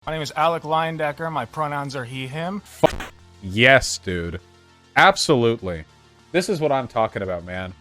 My name is Alec Leindecker. My pronouns are he, him. Yes, dude. Absolutely. This is what I'm talking about, man.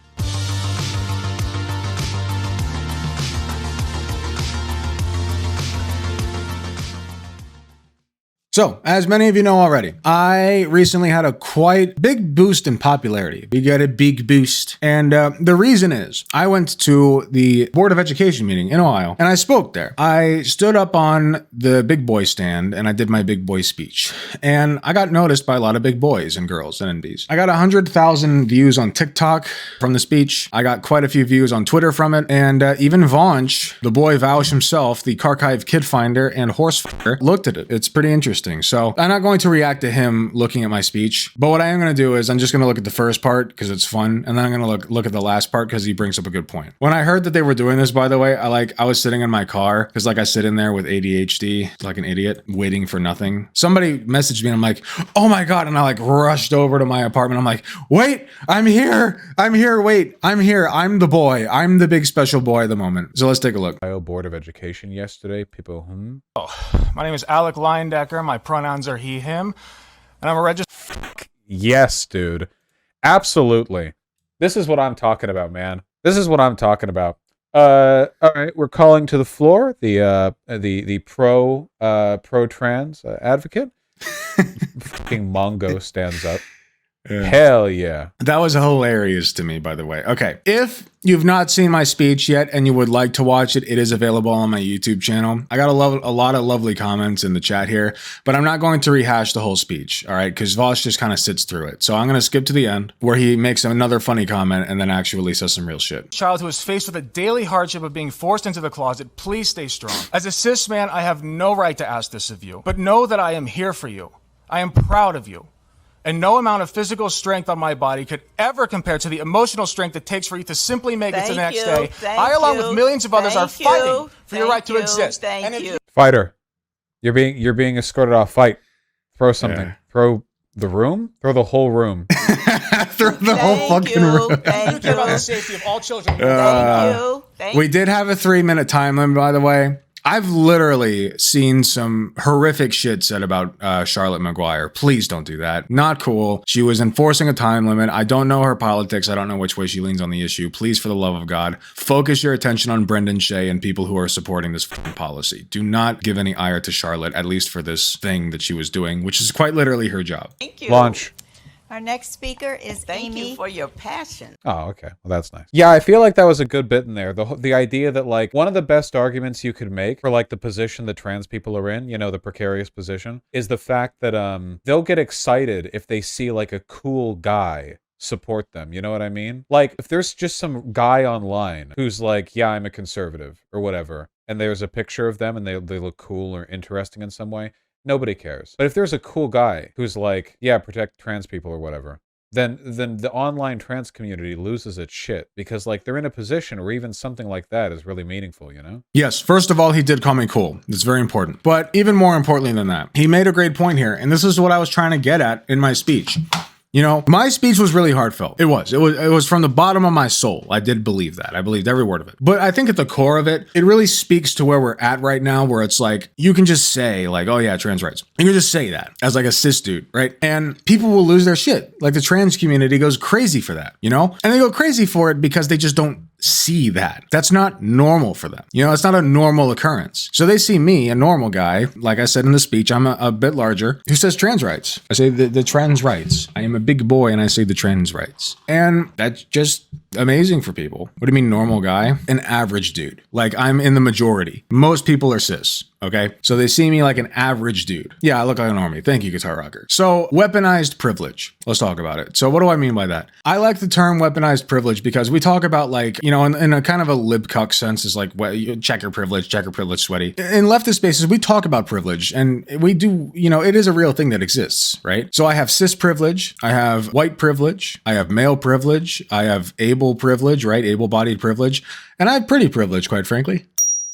So, as many of you know already, I recently had a quite big boost in popularity. We got a big boost. And the reason is, I went to the Board of Education meeting in Ohio, and I spoke there. I stood up on the big boy stand, and I did my big boy speech. And I got noticed by a lot of big boys and girls and indies. I got 100,000 views on TikTok from the speech. I got quite a few views on Twitter from it. And even Vaunch, the boy Vaush himself, the Kharkiv kid finder and horse fighter, looked at it. It's pretty interesting. So I'm not going to react to him looking at my speech, but what I am going to do is I'm just going to look at the first part because it's fun, and then I'm going to look at the last part because he brings up a good point. When I heard that they were doing this, by the way, I was sitting in my car because I sit in there with ADHD like an idiot waiting for nothing. Somebody messaged me and I'm like, oh my God. And I rushed over to my apartment. I'm like, wait, I'm here. Wait, I'm here. I'm the boy. I'm the big special boy at the moment. So let's take a look. Ohio Board of Education yesterday. People, My name is Alec Leindecker. My pronouns are he, him. And I'm a registered... Yes, dude. Absolutely. This is what I'm talking about, man. This is what I'm talking about. All right, we're calling to the floor the pro trans advocate. Fucking Mongo stands up. Yeah. Hell yeah. That was hilarious to me, by the way. Okay, if you've not seen my speech yet and you would like to watch it, it is available on my YouTube channel. I got a lot of lovely comments in the chat here, but I'm not going to rehash the whole speech, all right? Because Vosh just kind of sits through it. So I'm going to skip to the end where he makes another funny comment and then actually says some real shit. Child who is faced with the daily hardship of being forced into the closet, please stay strong. As a cis man, I have no right to ask this of you, but know that I am here for you. I am proud of you. And no amount of physical strength on my body could ever compare to the emotional strength it takes for you to simply make it to the next day. I, along with millions of others, are fighting for your right to exist. Fighter, you're being escorted off. Fight. Throw something. Yeah. Throw the room. Throw the whole room. Throw the whole fucking room. You care about the safety of all children. Thank you. We did have a 3-minute time limit, by the way. I've literally seen some horrific shit said about Charlotte McGuire. Please don't do that. Not cool. She was enforcing a time limit. I don't know her politics. I don't know which way she leans on the issue. Please, for the love of God, focus your attention on Brendan Shea and people who are supporting this policy. Do not give any ire to Charlotte, at least for this thing that she was doing, which is quite literally her job. Thank you. Launch. Our next speaker is Amy. Thank you for your passion. Oh, okay. Well, that's nice. Yeah, I feel like that was a good bit in there. The idea that, one of the best arguments you could make for, the position that trans people are in, the precarious position, is the fact that they'll get excited if they see, a cool guy support them. You know what I mean? If there's just some guy online who's yeah, I'm a conservative or whatever, and there's a picture of them and they look cool or interesting in some way, nobody cares. But if there's a cool guy who's yeah, protect trans people or whatever, then the online trans community loses its shit because they're in a position where even something like that is really meaningful, you know? Yes, first of all, he did call me cool. That's very important. But even more importantly than that, he made a great point here, and this is what I was trying to get at in my speech. My speech was really heartfelt. It was from the bottom of my soul. I did believe that. I believed every word of it. But I think at the core of it, it really speaks to where we're at right now, where it's you can just say oh yeah, trans rights. You can just say that as a cis dude, right? And people will lose their shit. The trans community goes crazy for that, And they go crazy for it because they just don't see that. That's not normal for them. It's not a normal occurrence. So they see me, a normal guy, like I said in the speech, I'm a bit larger, who says trans rights. I say the trans rights. I am a big boy and I say the trans rights. And that's just amazing for people. What do you mean normal guy? An average dude. I'm in the majority. Most people are cis. Okay, so they see me like an average dude. Yeah, I look like a normie. Thank you, Guitar Rocker. So, weaponized privilege. Let's talk about it. So, what do I mean by that? I like the term weaponized privilege because we talk about in a kind of a libcuck sense, is checker privilege, sweaty. In leftist spaces, we talk about privilege, and we do. It is a real thing that exists, right? So, I have cis privilege, I have white privilege, I have male privilege, I have able privilege, right? Able-bodied privilege, and I have pretty privilege, quite frankly.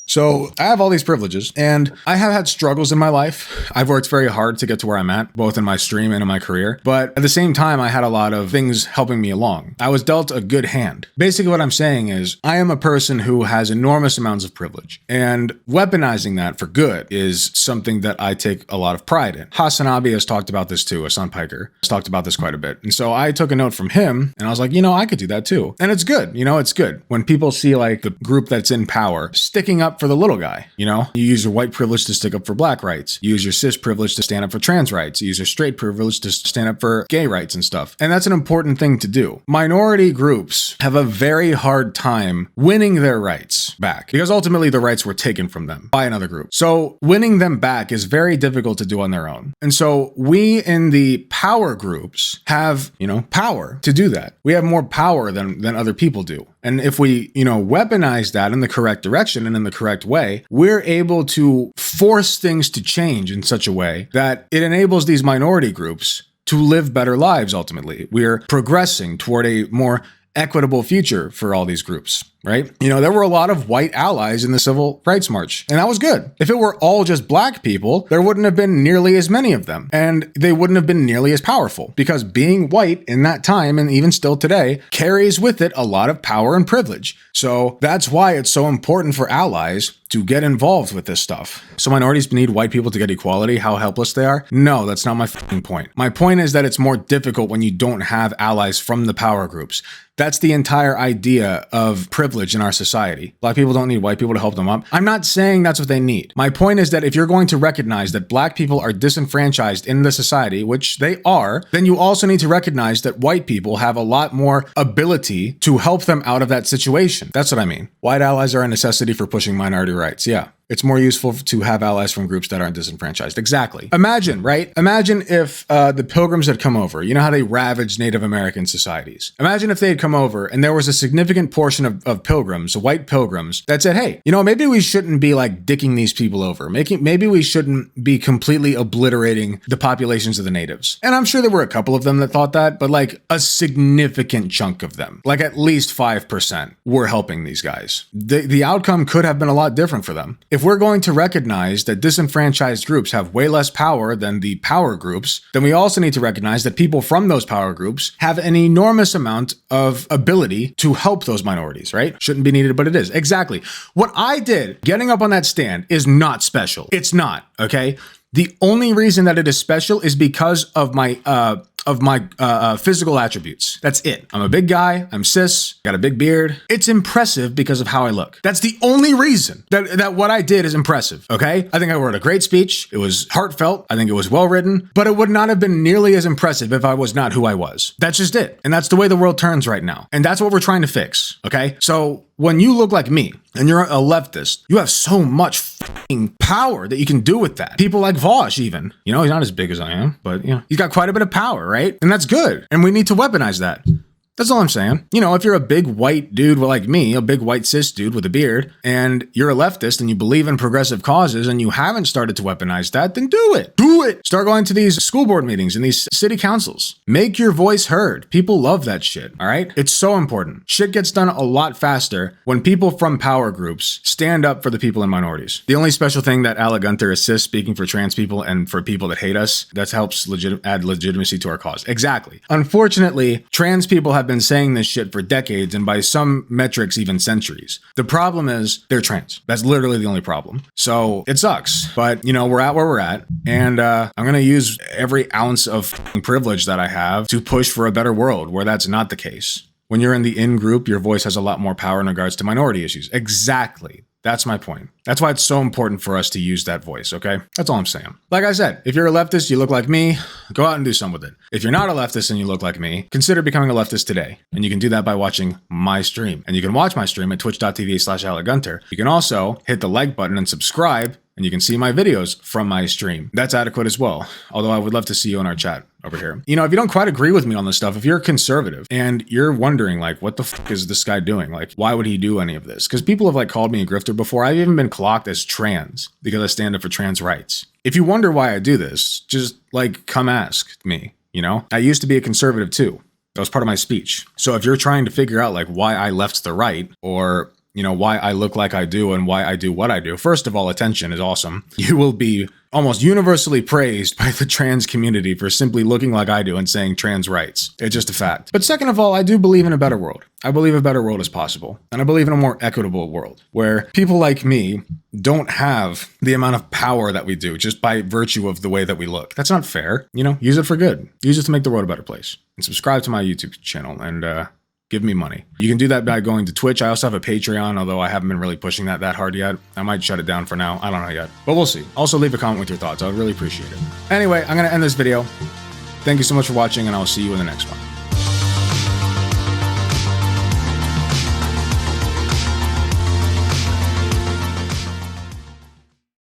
So I have all these privileges, and I have had struggles in my life. I've worked very hard to get to where I'm at, both in my stream and in my career. But at the same time, I had a lot of things helping me along. I was dealt a good hand. Basically, what I'm saying is I am a person who has enormous amounts of privilege, and weaponizing that for good is something that I take a lot of pride in. Hasanabi has talked about this too. Hassan Piker has talked about this quite a bit. And so I took a note from him, and I was like, I could do that too. And it's good. It's good when people see like the group that's in power sticking up for the little guy. You use your white privilege to stick up for black rights. You use your cis privilege to stand up for trans rights. You use your straight privilege to stand up for gay rights and stuff. And that's an important thing to do. Minority groups have a very hard time winning their rights back because ultimately the rights were taken from them by another group. So winning them back is very difficult to do on their own. And so we in the power groups have, power to do that. We have more power than other people do. And if we, weaponize that in the correct direction and in the correct way, we're able to force things to change in such a way that it enables these minority groups to live better lives ultimately. We're progressing toward a more equitable future for all these groups, right? There were a lot of white allies in the civil rights march, and that was good. If it were all just black people, there wouldn't have been nearly as many of them, and they wouldn't have been nearly as powerful because being white in that time, and even still today, carries with it a lot of power and privilege. So that's why it's so important for allies to get involved with this stuff. So minorities need white people to get equality, how helpless they are? No, that's not my fucking point. My point is that it's more difficult when you don't have allies from the power groups. That's the entire idea of privilege in our society. Black people don't need white people to help them up. I'm not saying that's what they need. My point is that if you're going to recognize that black people are disenfranchised in the society, which they are, then you also need to recognize that white people have a lot more ability to help them out of that situation. That's what I mean. White allies are a necessity for pushing minority rights. Yeah. It's more useful to have allies from groups that aren't disenfranchised. Exactly. Imagine, right? Imagine if the Pilgrims had come over. You know how they ravaged Native American societies? Imagine if they had come over and there was a significant portion of Pilgrims, white Pilgrims, that said, hey, maybe we shouldn't be like dicking these people over. Maybe we shouldn't be completely obliterating the populations of the natives. And I'm sure there were a couple of them that thought that, but like a significant chunk of them, like at least 5%, were helping these guys. The outcome could have been a lot different for them. If we're going to recognize that disenfranchised groups have way less power than the power groups, then we also need to recognize that people from those power groups have an enormous amount of ability to help those minorities, right? Shouldn't be needed, but it is. Exactly. What I did getting up on that stand is not special. It's not, okay? The only reason that it is special is because of my physical attributes. That's it. I'm a big guy. I'm cis. Got a big beard. It's impressive because of how I look. That's the only reason that what I did is impressive. Okay. I think I wrote a great speech. It was heartfelt. I think it was well written, but it would not have been nearly as impressive if I was not who I was. That's just it. And that's the way the world turns right now. And that's what we're trying to fix. Okay. So when you look like me and you're a leftist, you have so much fucking power that you can do with that. People like Vosh even, he's not as big as I am, but he's got quite a bit of power, right? And that's good. And we need to weaponize that. That's all I'm saying. If you're a big white dude like me, a big white cis dude with a beard, and you're a leftist and you believe in progressive causes and you haven't started to weaponize that, then do it. Do it. Start going to these school board meetings and these city councils. Make your voice heard. People love that shit, all right? It's so important. Shit gets done a lot faster when people from power groups stand up for the people in minorities. The only special thing that Alec Gunther is cis, speaking for trans people and for people that hate us, that helps add legitimacy to our cause. Exactly. Unfortunately, trans people have been saying this shit for decades and by some metrics even centuries. The problem is they're trans. That's literally the only problem. So it sucks, but we're at where we're at, and I'm gonna use every ounce of privilege that I have to push for a better world where that's not the case. When you're in the in group, your voice has a lot more power in regards to minority issues. Exactly. That's my point. That's why it's so important for us to use that voice, okay? That's all I'm saying. Like I said, if you're a leftist, you look like me, go out and do something with it. If you're not a leftist and you look like me, consider becoming a leftist today. And you can do that by watching my stream. And you can watch my stream at twitch.tv/AlecGunter. You can also hit the like button and subscribe, and you can see my videos from my stream. That's adequate as well. Although I would love to see you in our chat over here. If you don't quite agree with me on this stuff, if you're conservative and you're wondering like, what the fuck is this guy doing? Like, why would he do any of this? Because people have like called me a grifter before. I've even been clocked as trans because I stand up for trans rights. If you wonder why I do this, just like come ask me, I used to be a conservative too. That was part of my speech. So if you're trying to figure out like why I left the right or you know, why I look like I do and why I do what I do. First of all, attention is awesome. You will be almost universally praised by the trans community for simply looking like I do and saying trans rights. It's just a fact. But second of all, I do believe in a better world. I believe a better world is possible. And I believe in a more equitable world where people like me don't have the amount of power that we do just by virtue of the way that we look. That's not fair. You know, use it for good. Use it to make the world a better place. And subscribe to my YouTube channel and give me money. You can do that by going to Twitch. I also have a Patreon, although I haven't been really pushing that hard yet. I might shut it down for now. I don't know yet, but we'll see. Also leave a comment with your thoughts. I would really appreciate it. Anyway, I'm going to end this video. Thank you so much for watching, and I'll see you in the next one.